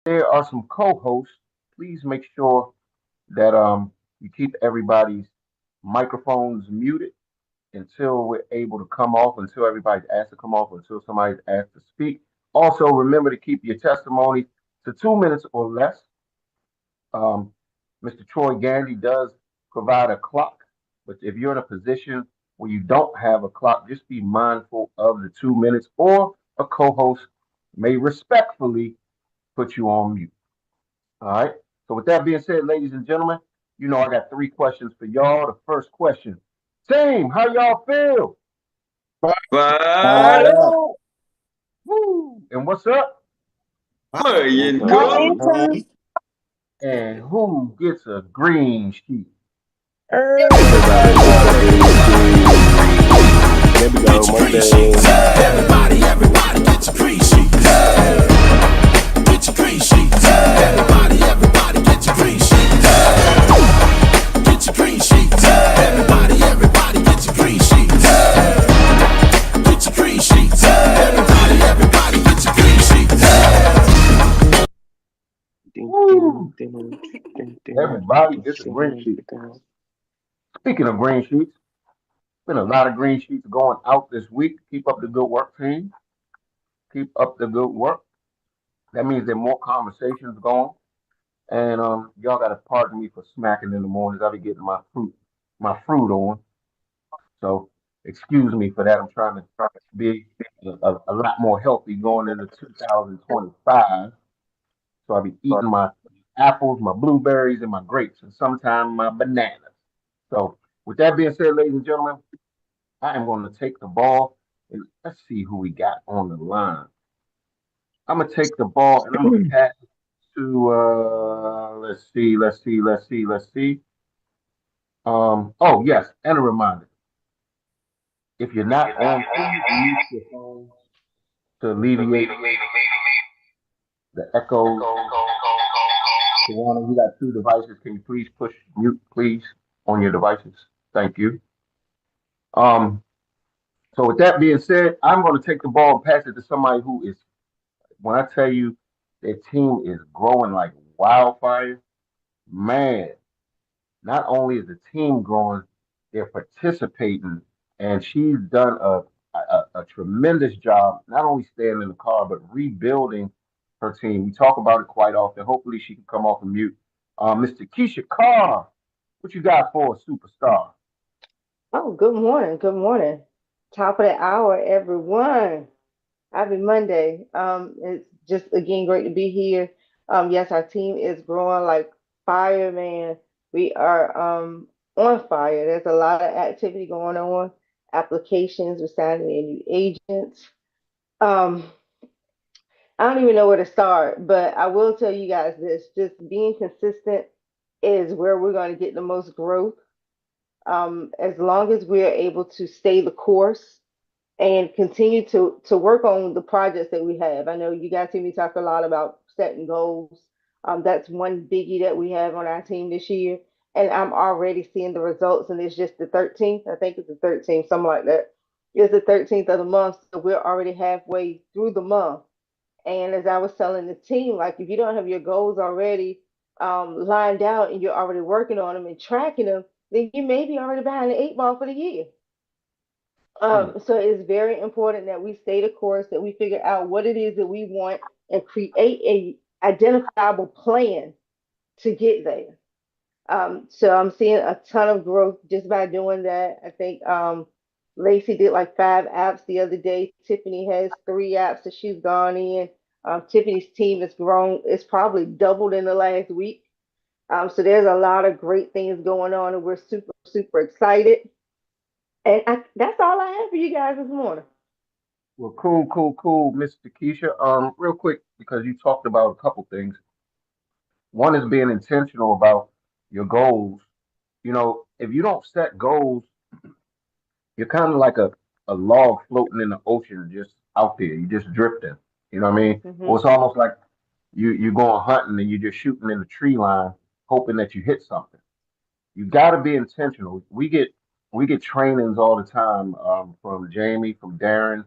there are some co-hosts. Please make sure that you keep everybody's microphones muted until we're able to come off, until everybody's asked to come off, until somebody's asked to speak. Also, remember to keep your testimony to 2 minutes or less. Um, Mr. Troy Gandy does provide a clock, but if you're in a position where you don't have a clock, just be mindful of the 2 minutes, or a co-host may respectfully put you on mute. All right. So with that being said, ladies and gentlemen, you know I got three questions for y'all. The first question, team, how y'all feel? Fired Fire up. up, Woo! And what's up? playing good. Momentum. And who gets a green sheet? Everybody gets a Everybody green get a green sheet. sheet. There we Get go, your green sheets. Monday. Everybody get your green sheets. Get your green sheets. Everybody get your green sheets. Get your green sheets. Everybody get your green sheets. Get your green sheets. Everybody get your green sheets. Ding, ding, Woo! ding, ding, ding, Everybody ding, gets a green ding, sheet. ding. Speaking of green sheets, been a lot of green sheets going out this week. Keep up the good work, team. Keep up the good work. That means there are more conversations going. And y'all gotta pardon me for smacking in the mornings. I'll be getting my fruit on. So excuse me for that. I'm trying to be a lot more healthy going into 2025. So I'll be eating my apples, my blueberries, and my grapes, and sometimes my bananas. So with that being said, ladies and gentlemen, I am going to take the ball and let's see who we got on the line. I'm gonna take the ball and I'm gonna pass it to let's see. Oh yes, and a reminder: if you're not on, please mute your phone to alleviate the echoes. Tawana, you got two devices. Can you please push mute, please, on your devices? Thank you. Um, so with that being said, I'm going to take the ball and pass it to somebody who is, when I tell you, their team is growing like wildfire. Man, not only is the team growing, they're participating, and she's done a tremendous job, not only staying in the car, but rebuilding her team. We talk about it quite often. Hopefully, she can come off of mute. Mr. Keisha Carr, what you got for a superstar? Oh, good morning. Good morning. Top of the hour, everyone. Happy Monday. It's just again great to be here. Yes, our team is growing like fire, man. We are on fire. There's a lot of activity going on. Applications, we're signing in new agents. Um, I don't even know where to start, but I will tell you guys this: just being consistent is where we're going to get the most growth. As long as we're able to stay the course and continue to work on the projects that we have. I know you guys hear me talk a lot about setting goals. That's one biggie that we have on our team this year, and I'm already seeing the results. And it's just the 13th. I think it's the 13th, something like that. It's the 13th of the month, so we're already halfway through the month. And as I was telling the team, like if you don't have your goals already lined out and you're already working on them and tracking them, then you may be already behind the eight ball for the year. Hmm. So it's very important that we stay the course, that we figure out what it is that we want and create a identifiable plan to get there. So I'm seeing a ton of growth just by doing that. I think Lacey did like 5 apps the other day. Tiffany has 3 apps that she's gone in. Tiffany's team has grown. It's probably doubled in the last week. So there's a lot of great things going on, and we're super, super excited. And that's all I have for you guys this morning. Well, cool, Mr. Keisha. Real quick, because you talked about a couple things. One is being intentional about your goals. You know, if you don't set goals, you're kind of like a log floating in the ocean, just out there. You're just drifting. You know what I mean? Or Hmm. it's almost like you're going hunting and you're just shooting in the tree line, hoping that you hit something. You got to be intentional. We get trainings all the time from Jamie, from Darren,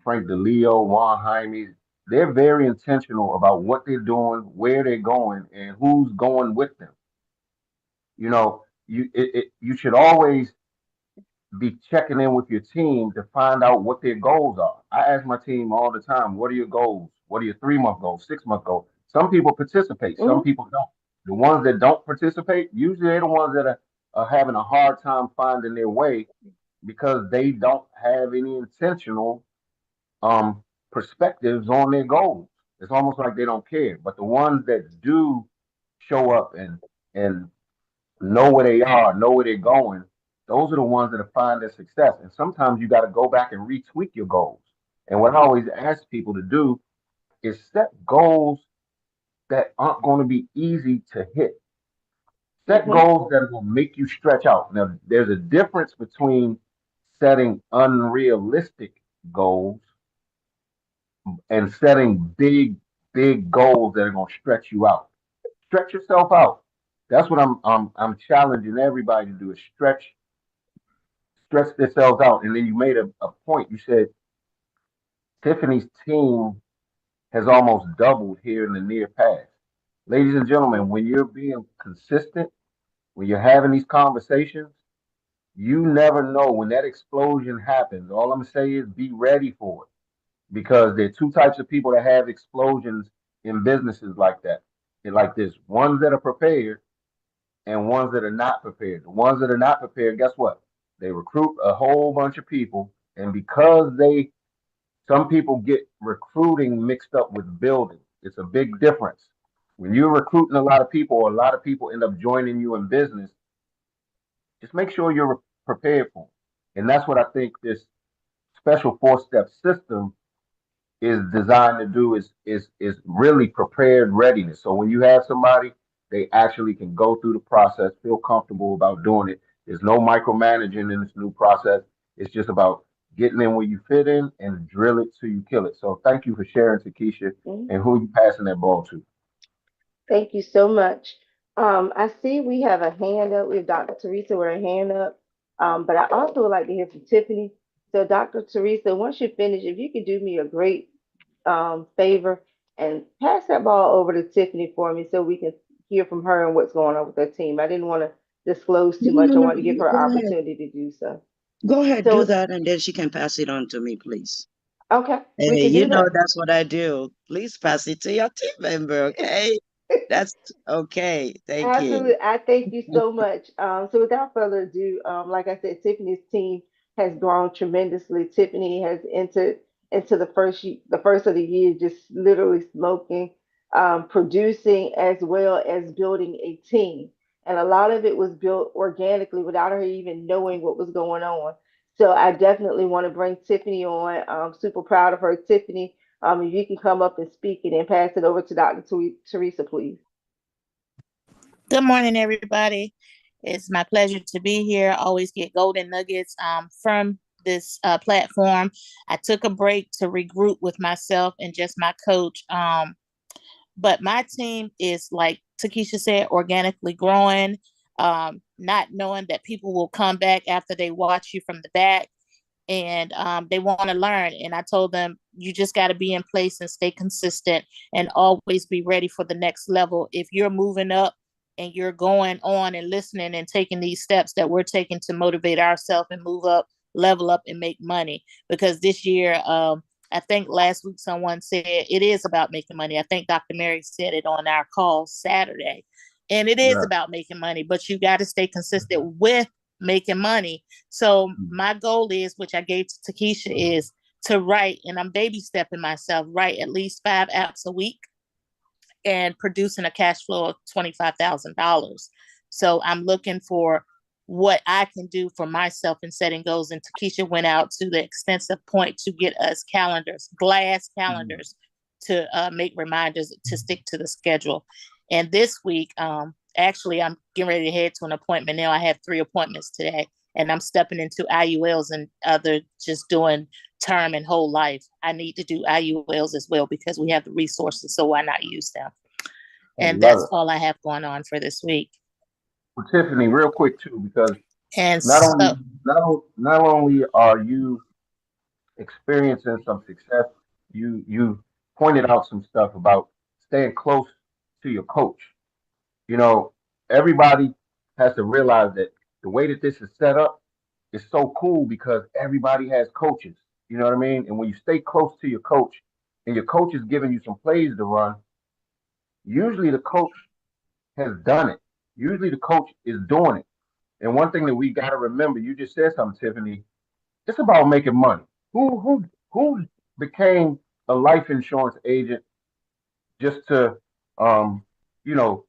Frank DeLeo, Juan Jaime. they're very intentional about what they're doing, where they're going, and who's going with them. You know, you should always be checking in with your team to find out what their goals are. I ask my team all the time, what are your goals? What are your 3 month goals, 6 month goals? Some people participate, some Mm-hmm. people don't. The ones that don't participate, usually they're the ones that are having a hard time finding their way because they don't have any intentional um perspectives on their goals. It's almost like they don't care. But the ones that do show up and know where they are, know where they're going, those are the ones that find their success. And sometimes you got to go back and retweak your goals. And what I always ask people to do is set goals that aren't going to be easy to hit. Set Mm-hmm. goals that are going to make you stretch out. Now, there's a difference between setting unrealistic goals and setting big goals that are going to stretch you out. Stretch yourself out. That's what I'm challenging everybody to do is stretch themselves out. And then you made a point. You said Tiffany's team has almost doubled here in the near past. Ladies and gentlemen, when you're being consistent, when you're having these conversations, you never know when that explosion happens. All I'm gonna say is be ready for it because there are two types of people that have explosions in businesses like that. And like this, ones that are prepared and ones that are not prepared. The ones that are not prepared, guess what? They recruit a whole bunch of people, and because some people get recruiting mixed up with building. It's a big difference. When you're recruiting a lot of people, or a lot of people end up joining you in business, just make sure you're prepared for them. And that's what I think this special 4 step system is designed to do is really prepared readiness. So when you have somebody, they actually can go through the process, feel comfortable about doing it. There's no micromanaging in this new process. It's just about getting in where you fit in and drill it till you kill it. So thank you for sharing, Takesha, Mm-hmm. and who you passing that ball to. Thank you so much. I see we have a hand up. We have Dr. Teresa with her hand up. But I also would like to hear from Tiffany. So, Dr. Teresa, once you finish, if you could do me a great favor and pass that ball over to Tiffany for me so we can hear from her and what's going on with her team. I didn't want to disclose too No, much. no, I no. wanted to give You her go an ahead. opportunity to do so. Go ahead, do So, that, and then she can pass it on to me, please. okay, we Hey, can you do know that. that's what I do. Please pass it to your team member, okay? That's okay. Thank you. Absolutely. I thank you so much. So without further ado, like I said, Tiffany's team has grown tremendously. Tiffany has entered into the first of the year, just literally smoking, producing as well as building a team. And a lot of it was built organically without her even knowing what was going on. So I definitely want to bring Tiffany on. I'm super proud of her. Tiffany, if you can come up and speak and then pass it over to Dr. Teresa, please. Good morning, everybody. It's my pleasure to be here. I always get golden nuggets from this platform. I took a break to regroup with myself and just my coach. But my team is, like Takesha said, organically growing, not knowing that people will come back after they watch you from the back and they want to learn. And I told them, you just got to be in place and stay consistent and always be ready for the next level. If you're moving up and you're going on and listening and taking these steps that we're taking to motivate ourselves and move up, level up and make money. Because this year, I think last week someone said it is about making money. I think Dr. Mary said it on our call Saturday. And it is Yeah. about making money, but you got to stay consistent with making money. So my goal is, which I gave to Takesha, is to write, and I'm baby stepping myself, write at least 5 apps a week and producing a cash flow of $25,000. So I'm looking for what I can do for myself and setting goals. And Takesha went out to the extensive point to get us calendars, glass calendars, to make reminders to stick to the schedule. And this week, actually, I'm getting ready to head to an appointment now. I have 3 appointments today, and I'm stepping into IULs and other just doing term and whole life. I need to do IULs as well because we have the resources, so why not use them? I And love that's it. all I have going on for this week. Well, Tiffany, real quick too, because And not so, only not only are you experiencing some success, you pointed out some stuff about staying close to your coach. You know, everybody has to realize that the way that this is set up is so cool because everybody has coaches. You know what I mean? And when you stay close to your coach and your coach is giving you some plays to run, usually the coach has done it. Usually the coach is doing it. And one thing that we got to remember, you just said something, Tiffany, it's about making money. Who became a life insurance agent just to um, you know,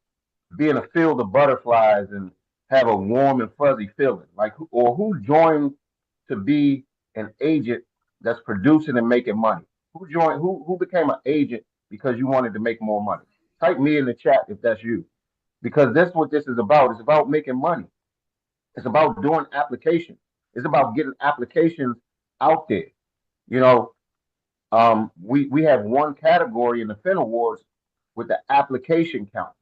be in a field of butterflies and have a warm and fuzzy feeling? Like, or who joined to be an agent that's producing and making money? Who joined? Who became an agent because you wanted to make more money? Type me in the chat if that's you, because that's what this is about. It's about making money. It's about doing applications. It's about getting applications out there. You know, we have one category in the Fin Awards with the application counts,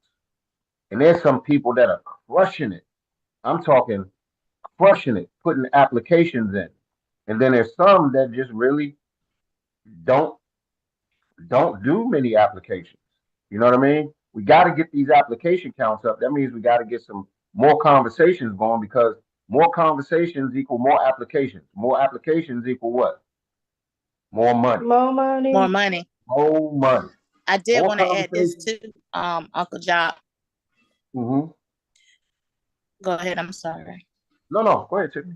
and there's some people that are crushing it. I'm talking crushing it, putting applications in, and then there's some that just really don't don't do many applications. You know what I mean? We got to get these application counts up. That means we got to get some more conversations going, because more conversations equal more applications. More applications equal what? More money. More More money. money. More money. I did More want to add this conversations. too, Uncle Joc. Mm-hmm. Go ahead. I'm sorry. No. Go ahead, Tiffany.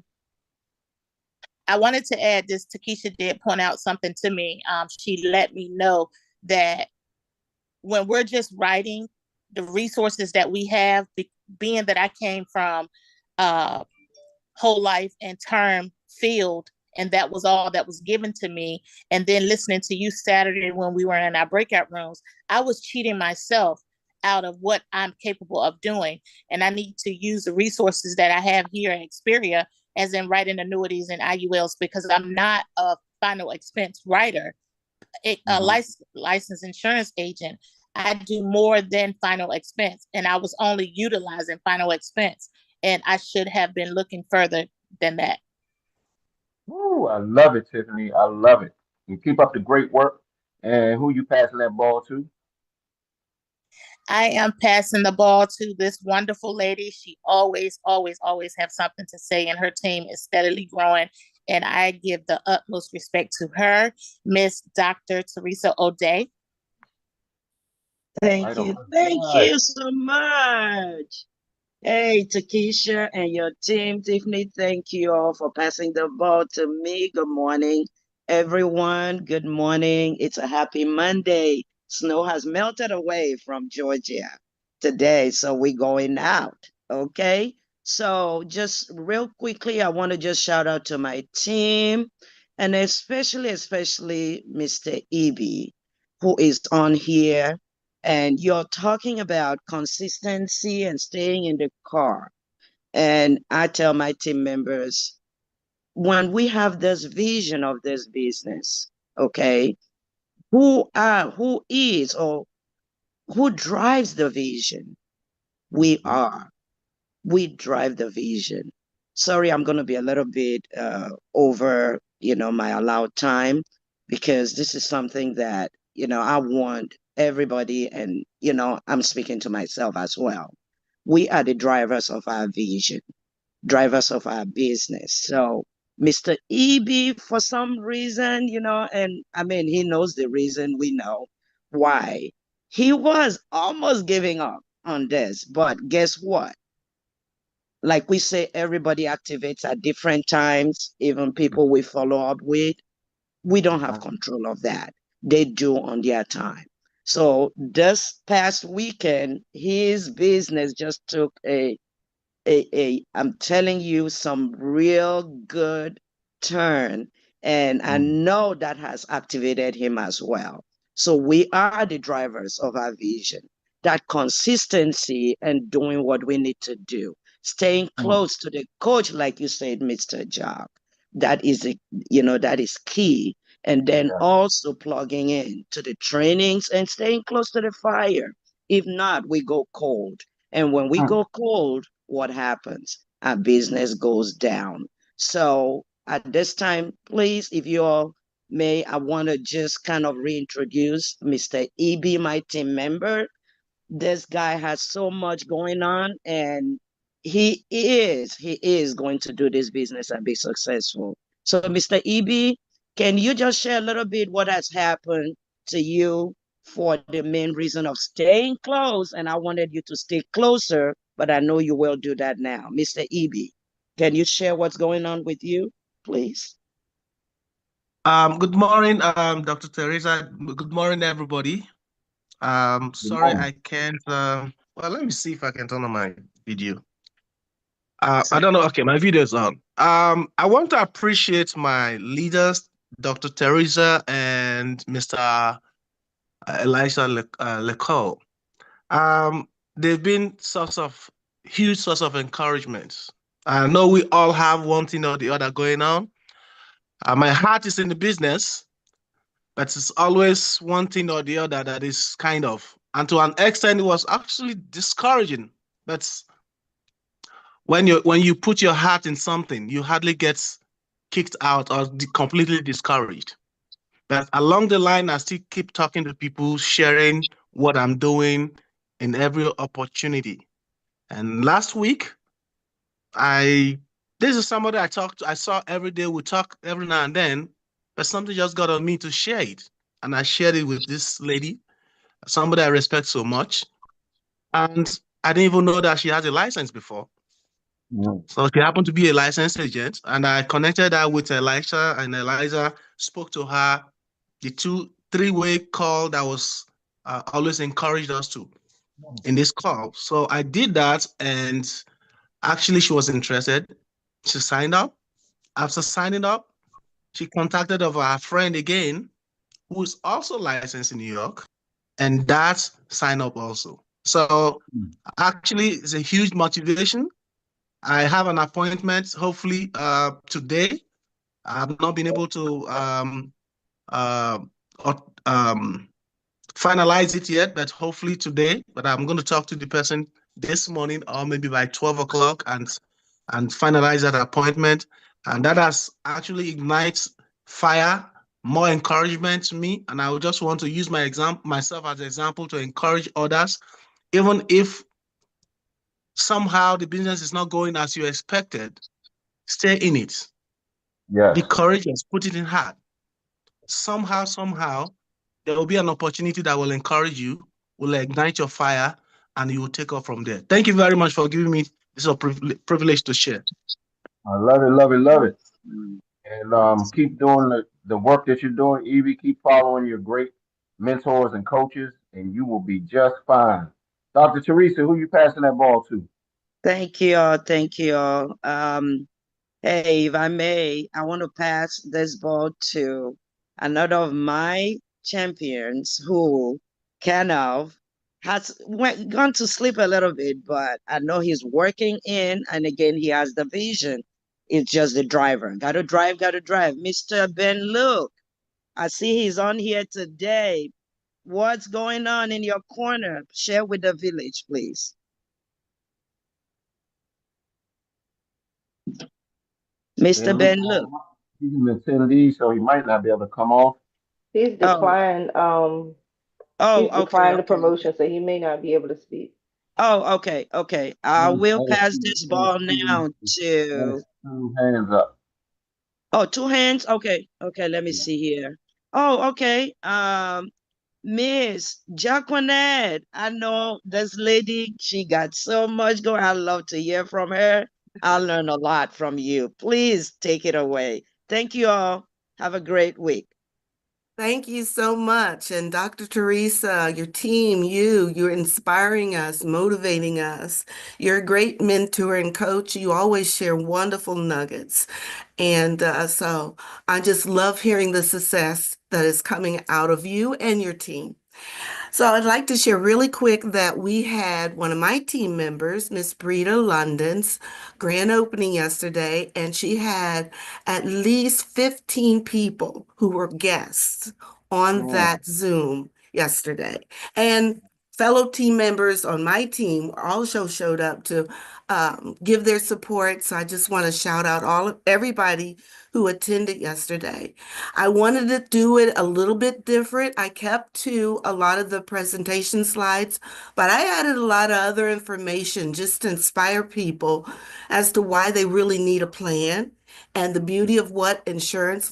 I wanted to add this. Takesha did point out something to me. She let me know that when we're just writing, the resources that we have, being that I came from whole life and term field, and that was all that was given to me. And then listening to you Saturday when we were in our breakout rooms, I was cheating myself out of what I'm capable of doing. And I need to use the resources that I have here in Xperia, as in writing annuities and IULs, because I'm not a final expense writer, a licensed insurance agent. I do more than final expense, and I was only utilizing final expense, and I should have been looking further than that. Ooh, I love it, Tiffany. I love it. You keep up the great work. And who you passing that ball to? I am passing the ball to this wonderful lady. She always, always, always have something to say, and her team is steadily growing. And I give the utmost respect to her, Miss Dr. Teresa O'Day. Thank you. Thank you so much. Hey, Takesha and your team, Tiffany, thank you all for passing the ball to me. Good morning, everyone. Good morning. It's a happy Monday. Snow has melted away from Georgia today, so we're going out, okay? So just real quickly, I want to just shout out to my team, and especially Mr. Eby, who is on here. And you're talking about consistency and staying in the car. And I tell my team members, when we have this vision of this business, okay, who is or who drives the vision? We are. We drive the vision. Sorry, I'm going to be a little bit over, my allowed time, because this is something that, I want everybody, and, I'm speaking to myself as well. We are the drivers of our vision, drivers of our business. So Mr. EB, for some reason, and I mean, he knows the reason, we know why. He was almost giving up on this, but guess what? Like we say, everybody activates at different times, even people we follow up with. We don't have control of that. They do on their time. So this past weekend, his business just took I'm telling you, some real good turn. And I know that has activated him as well. So we are the drivers of our vision, that consistency and doing what we need to do, staying close to the coach, like you said, Mr. Joc. That is, that is key. And then also plugging in to the trainings and staying close to the fire. If not, we go cold. And when we go cold, what happens? Our business goes down. So at this time, please, if you're May, I want to just kind of reintroduce Mr. EB, my team member. This guy has so much going on, and he is going to do this business and be successful. So, Mr. EB, can you just share a little bit what has happened to you for the main reason of staying close? And I wanted you to stay closer, but I know you will do that now. Mr. EB, can you share what's going on with you, please? Good morning, Dr. Teresa. Good morning, everybody. Good Sorry, morning. I can't. Well, let me see if I can turn on my video. I don't know. Okay, my video is on. I want to appreciate my leaders, Dr. Teresa and Mr. Elisha Lecole. They've been huge source of encouragement. I know we all have one thing or the other going on. My heart is in the business, but it's always one thing or the other that is kind of, and to an extent, it was actually discouraging. But when you put your heart in something, you hardly get kicked out or completely discouraged. But along the line, I still keep talking to people, sharing what I'm doing in every opportunity. And last week, I this is somebody I saw every day. We talk every now and then, but something just got on me to share it, and I shared it with this lady, somebody I respect so much, and I didn't even know that she has a license before. Mhm. So she happened to be a licensed agent, and I connected her with Elisha, and Eliza spoke to her. The three-way call that was always encouraged us to in this call. So I did that, and actually she was interested. She signed up. After signing up, she contacted of her friend again, who is also licensed in New York, and that signed up also. So actually, it's a huge motivation. I have an appointment, hopefully today. I've not been able to uh, uh, um, finalize it yet, but hopefully today. But I'm going to talk to the person this morning or maybe by 12 o'clock and finalize that appointment. And that has actually ignites fire, more encouragement to me. And I would just want to use myself as an example to encourage others, even if somehow the business is not going as you expected, stay in it. Be Yes. courageous, put it in heart. Somehow, there will be an opportunity that will encourage you, will ignite your fire, and you will take off from there. Thank you very much for giving me this privilege to share. I love it, love it, love it. Mm. And keep doing the work that you're doing, Evie. Keep following your great mentors and coaches, and you will be just fine. Dr. Teresa, who you passing that ball to? Thank you all. Thank you all. Hey, if I may, I want to pass this ball to another of my champions who kind of gone to sleep a little bit, but I know he's working in, and again, he has the vision. It's just the driver. Gotta drive, gotta drive. Mr. Ben Luke, I see he's on here today. What's going on in your corner? Share with the village, please. Mr. Ben Luke, Ben Luke. he's an attendee, so he might not be able to come off. He's Oh, declined. He's oh, okay, declined the okay. promotion, so he may not be able to speak. Oh, okay, okay. I will pass this ball now That is to, two hands up. oh, two hands. Okay, okay. Let me see here. Oh, okay. Miss Jacqueline, I know this lady. She got so much going. I love to hear from her. I learn a lot from you. Please take it away. Thank you all. Have a great week. Thank you so much. And Dr. Teresa, your team, you're inspiring us, motivating us. You're a great mentor and coach. You always share wonderful nuggets. And so I just love hearing the success that is coming out of you and your team. So I'd like to share really quick that we had one of my team members, Miss Brita London's grand opening yesterday, and she had at least 15 people who were guests on Mm, that Zoom yesterday. And fellow team members on my team also showed up to give their support. So I just want to shout out everybody who attended yesterday. I wanted to do it a little bit different. I kept to a lot of the presentation slides, but I added a lot of other information just to inspire people as to why they really need a plan and the beauty of what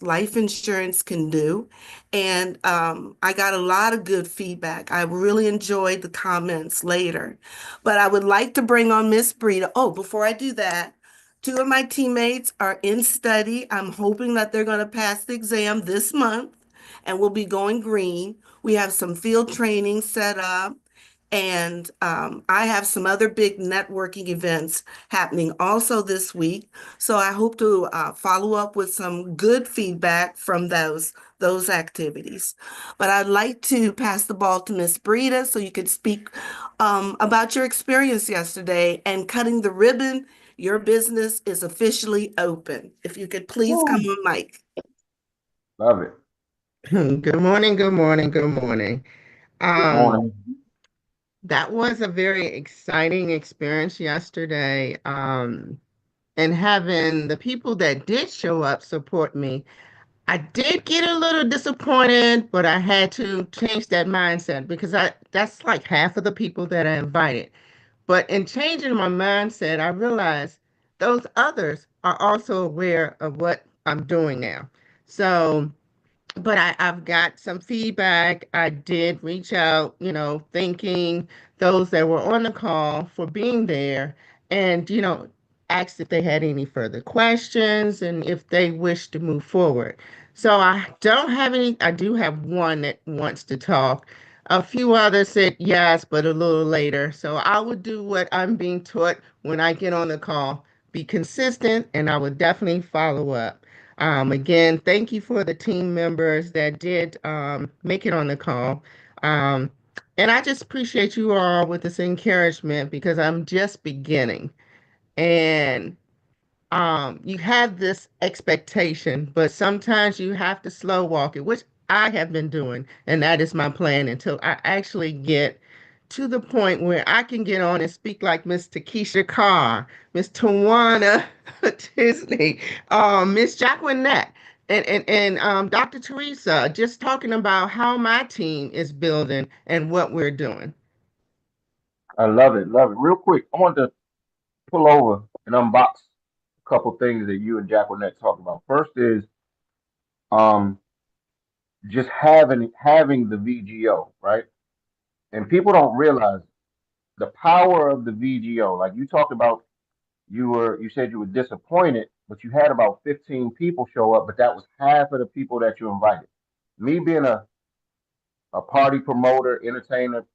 life insurance can do. And I got a lot of good feedback. I really enjoyed the comments later. But I would like to bring on Miss Brita. Oh, before I do that, two of my teammates are in study. I'm hoping that they're going to pass the exam this month and we'll be going green. We have some field training set up. And I have some other big networking events happening also this week. So I hope to follow up with some good feedback from those activities. But I'd like to pass the ball to Miss Brita so you could speak about your experience yesterday and cutting the ribbon. Your business is officially open. If you could please come on mic. Love it. Good morning, good morning, good morning. Good morning. That was a very exciting experience yesterday. And having the people that did show up support me. I did get a little disappointed, but I had to change that mindset because that's like half of the people that I invited. But in changing my mindset, I realized those others are also aware of what I'm doing now. So but I've got some feedback. I did reach out, thanking those that were on the call for being there and, asked if they had any further questions and if they wish to move forward. So I don't have any, I do have one that wants to talk. A few others said yes, but a little later. So I would do what I'm being taught when I get on the call, be consistent, and I would definitely follow up. Again, thank you for the team members that did make it on the call. Um, and I just appreciate you all with this encouragement because I'm just beginning. And you have this expectation, but sometimes you have to slow walk it, which I have been doing, and that is my plan until I actually get to the point where I can get on and speak like Miss Takesha Carr, Miss Tawana Disney, Miss Jacqueline, and Dr. Teresa, just talking about how my team is building and what we're doing. I love it. Love it. Real quick, I want to pull over and unbox a couple things that you and Jacqueline talked about. First is um just having the VGO, right? And people don't realize the power of the VGO. Like you talked about, you said you were disappointed, but you had about 15 people show up, but that was half of the people that you invited. Me being a party promoter, entertainer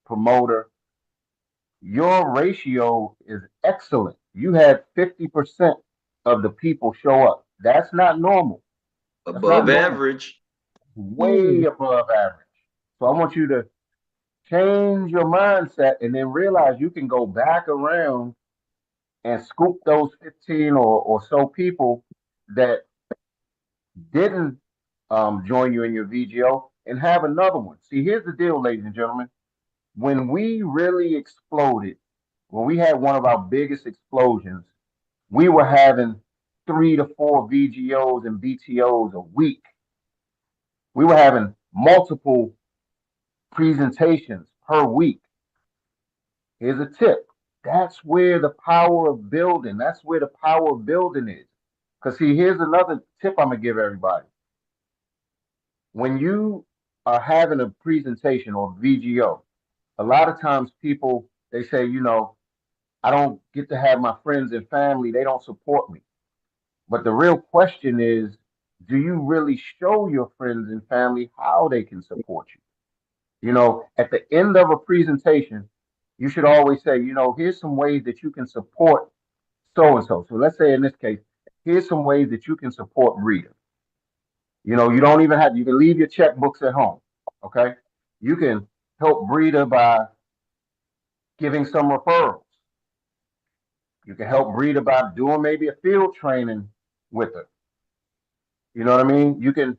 promoter, your ratio is excellent. You had 50% of the people show up. That's not normal. That's not Above normal. average. Way above average. So I want you to change your mindset and then realize you can go back around and scoop those 15 or so people that didn't join you in your VGO and have another one. See, here's the deal, ladies and gentlemen. When we really exploded, when we had one of our biggest explosions, we were having 3 to 4 VGOs and BTOs a week. We were having multiple presentations per week. Here's a tip. That's where the power of building, that's where the power of building is. Because see, here's another tip I'm gonna give everybody. When you are having a presentation or VGO, a lot of times people they say, I don't get to have my friends and family, they don't support me. But the real question is, do you really show your friends and family how they can support you? At the end of a presentation, you should always say, here's some ways that you can support so and so. So let's say in this case, here's some ways that you can support Rita. You don't even you can leave your checkbooks at home. Okay. You can help Rita by giving some referrals. You can help Rita by doing maybe a field training with her. You know what I mean? You can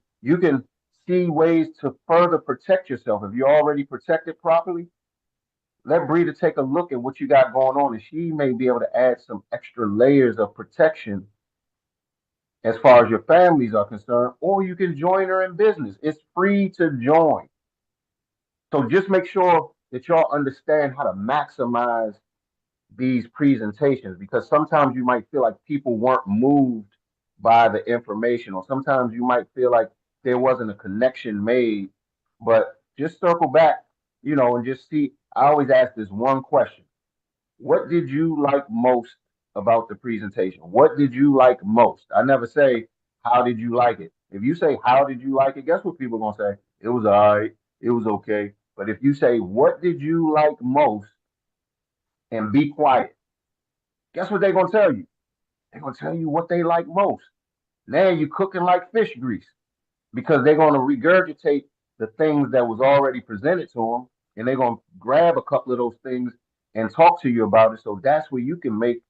see ways to further protect yourself. If you're already protected properly, let Brita take a look at what you got going on, and she may be able to add some extra layers of protection as far as your families are concerned, or you can join her in business. It's free to join. So just make sure that y'all understand how to maximize these presentations, because sometimes you might feel like people weren't moved by the information, or sometimes you might feel like there wasn't a connection made. But just circle back, and just see. I always ask this one question: what did you like most about the presentation? What did you like most? I never say, how did you like it? If you say, how did you like it, guess what people are going to say? It was all right. It was okay. But if you say, what did you like most, and be quiet, guess what they're going to tell you? They're going to tell you what they like most. Now you're cooking like fish grease, because they're going to regurgitate the things that was already presented to them, and they're going to grab a couple of those things and talk to you about it. So that's where you can make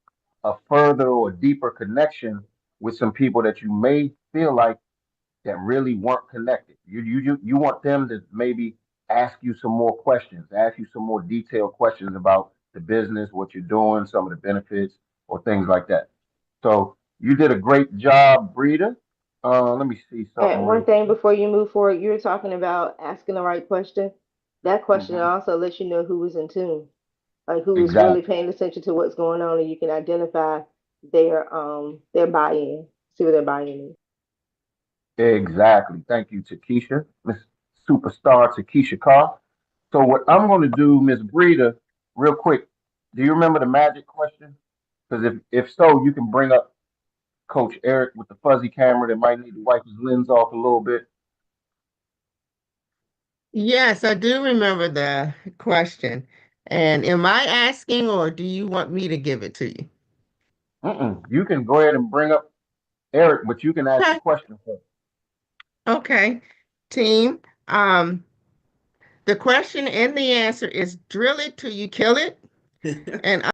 a further or deeper connection with some people that you may feel like that really weren't connected. You want them to maybe ask you some more questions, ask you some more detailed questions about the business, what you're doing, some of the benefits, or things like that. So you did a great job, Breeder. Let me see something And one real thing quick. before you move forward, you were talking about asking the right question. That question Mhm. also lets you know who was in tune, like who was really Exactly. paying attention to what's going on, and you can identify their buy-in, see what their buy-in is. Exactly. Thank you, Takesha, Miss Superstar Takesha Carr. So what I'm going to do, Miss Breeder, real quick. Do you remember the magic question? Because if so, you can bring up Coach Eric with the fuzzy camera that might need to wipe his lens off a little bit. Yes, I do remember the question. And am I asking, or do you want me to give it to you? You can go ahead and bring up Eric, but you can ask the Okay. question first. Okay. Team, um, the question and the answer is drill it till you kill it. And